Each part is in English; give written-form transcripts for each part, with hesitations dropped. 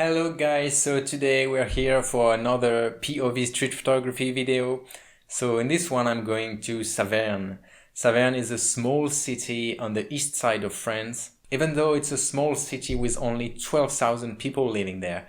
Hello guys, so today we're here for another POV street photography video. So in this one I'm going to Saverne. Saverne is a small city on the east side of France. Even though it's a small city with only 12,000 people living there,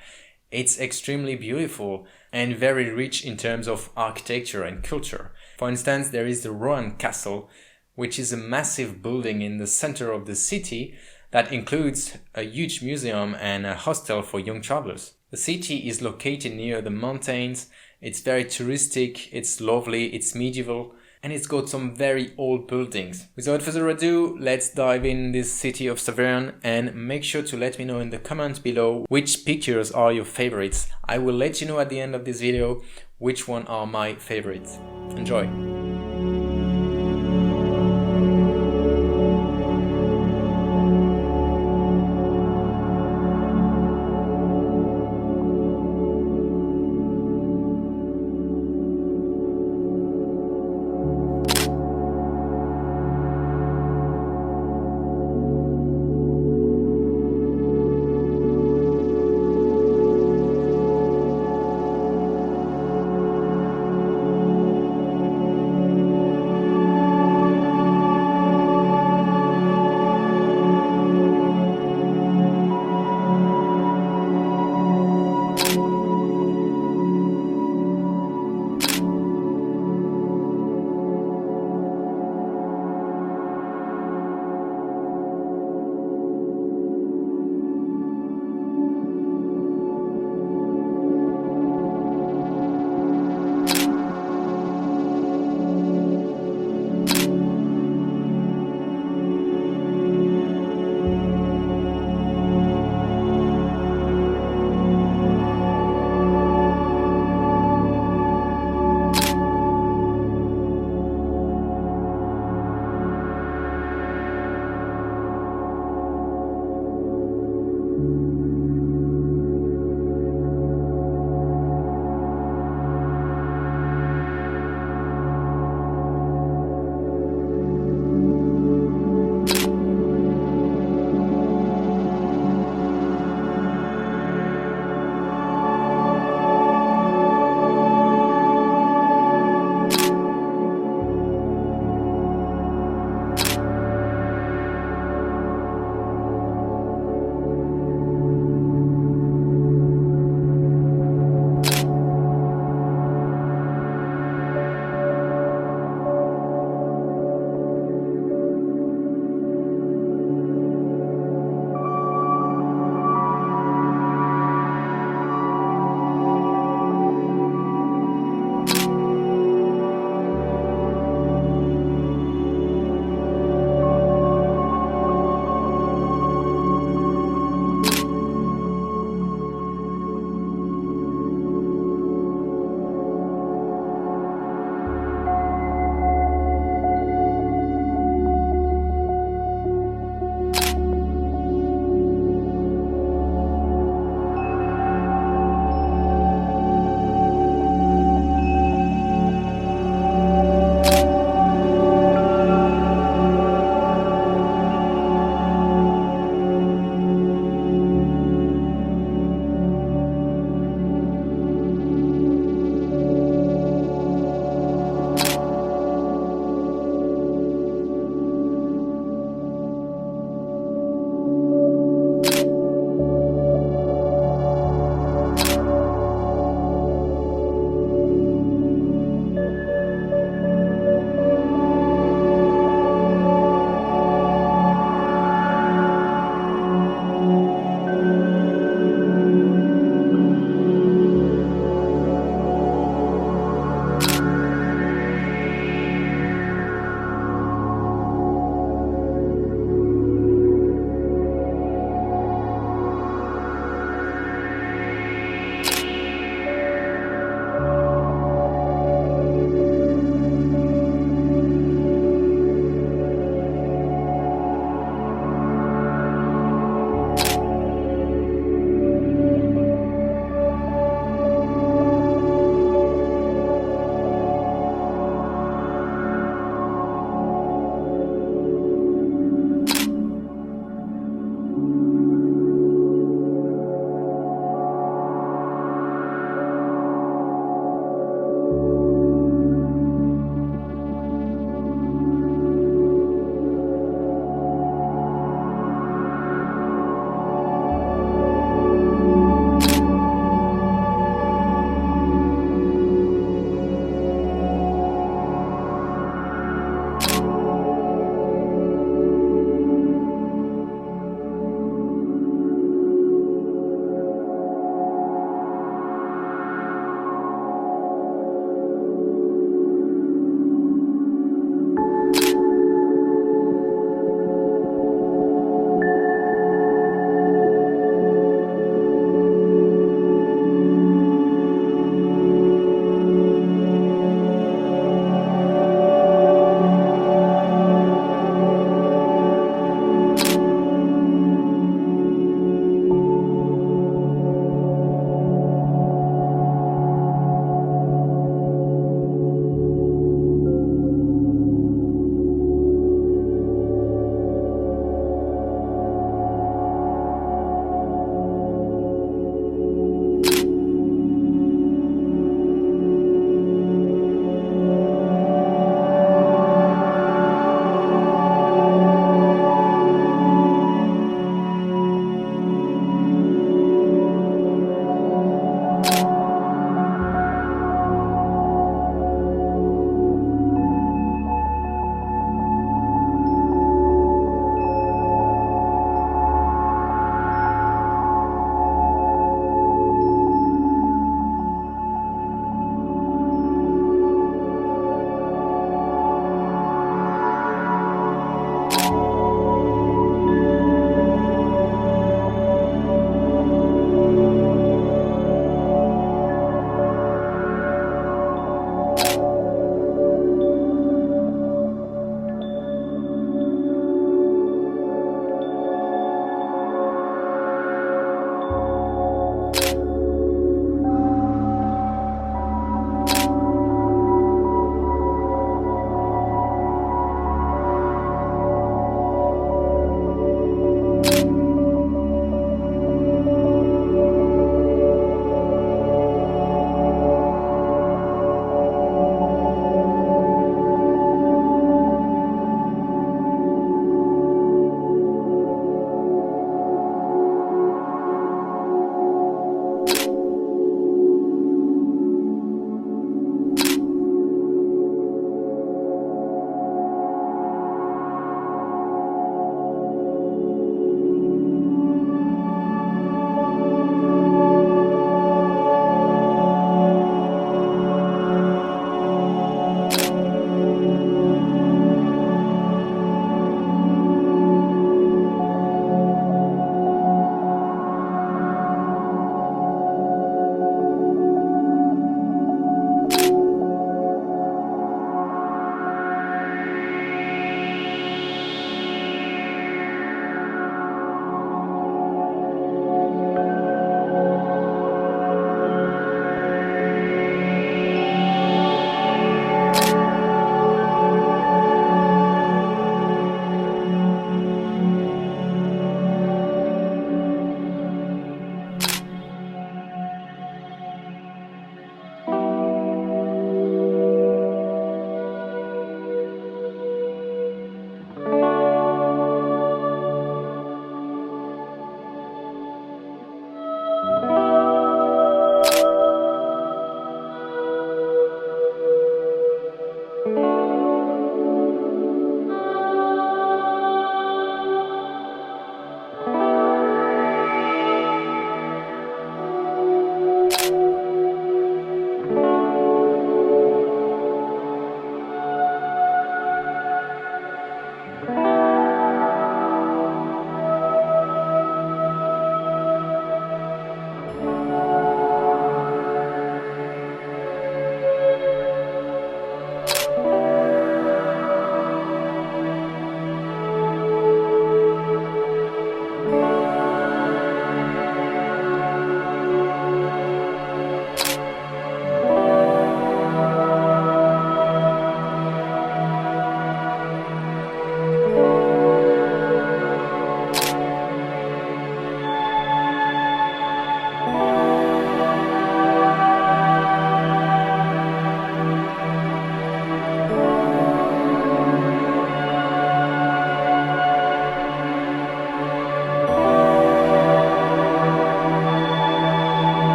it's extremely beautiful and very rich in terms of architecture and culture. For instance, there is the Rouen Castle, which is a massive building in the center of the city that includes a huge museum and a hostel for young travelers. The city is located near the mountains, it's very touristic, it's lovely, it's medieval, and it's got some very old buildings. Without further ado, let's dive in this city of Saverne and make sure to let me know in the comments below which pictures are your favorites. I will let you know at the end of this video which one are my favorites. Enjoy!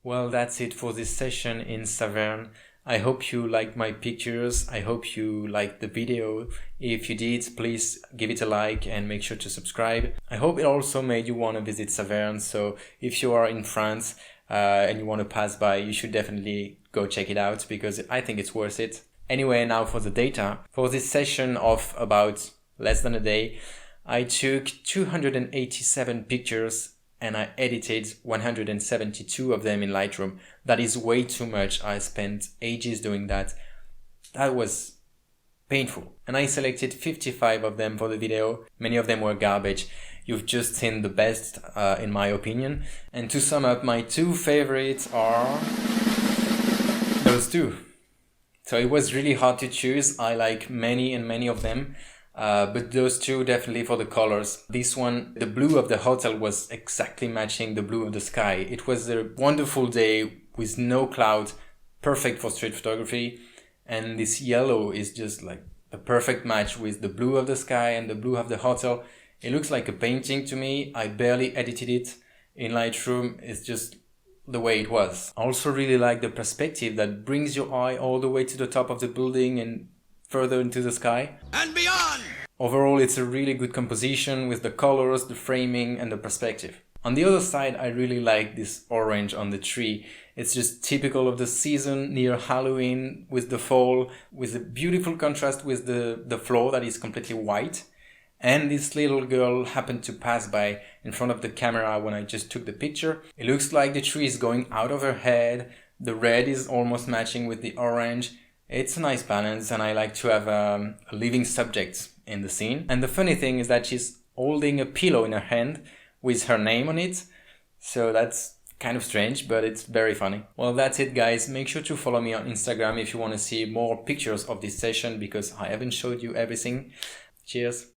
Well, that's it for this session in Saverne. I hope you liked my pictures. I hope you liked the video. If you did, please give it a like and make sure to subscribe. I hope it also made you want to visit Saverne. So if you are in France and you want to pass by, you should definitely go check it out because I think it's worth it. Anyway, now for the data. For this session of about less than a day, I took 287 pictures and I edited 172 of them in Lightroom. That is way too much. I spent ages doing that. That was painful. And I selected 55 of them for the video. Many of them were garbage. You've just seen the best, in my opinion. And to sum up, my two favorites are those two. So it was really hard to choose. I like many of them. But those two definitely for the colors. This one, the blue of the hotel was exactly matching the blue of the sky. It was a wonderful day with no clouds, perfect for street photography. And this yellow is just like a perfect match with the blue of the sky and the blue of the hotel. It looks like a painting to me. I barely edited it in Lightroom. It's just the way it was. I also really like the perspective that brings your eye all the way to the top of the building and further into the sky and beyond. Overall, it's a really good composition with the colors, the framing and the perspective. On the other side, I really like this orange on the tree. It's just typical of the season near Halloween with the fall, with a beautiful contrast with the floor that is completely white. And this little girl happened to pass by in front of the camera when I just took the picture. It looks like the tree is going out of her head. The red is almost matching with the orange. It's a nice balance and I like to have a living subject in the scene. And the funny thing is that she's holding a pillow in her hand with her name on it. So that's kind of strange, but it's very funny. Well, that's it guys. Make sure to follow me on Instagram if you want to see more pictures of this session because I haven't showed you everything. Cheers.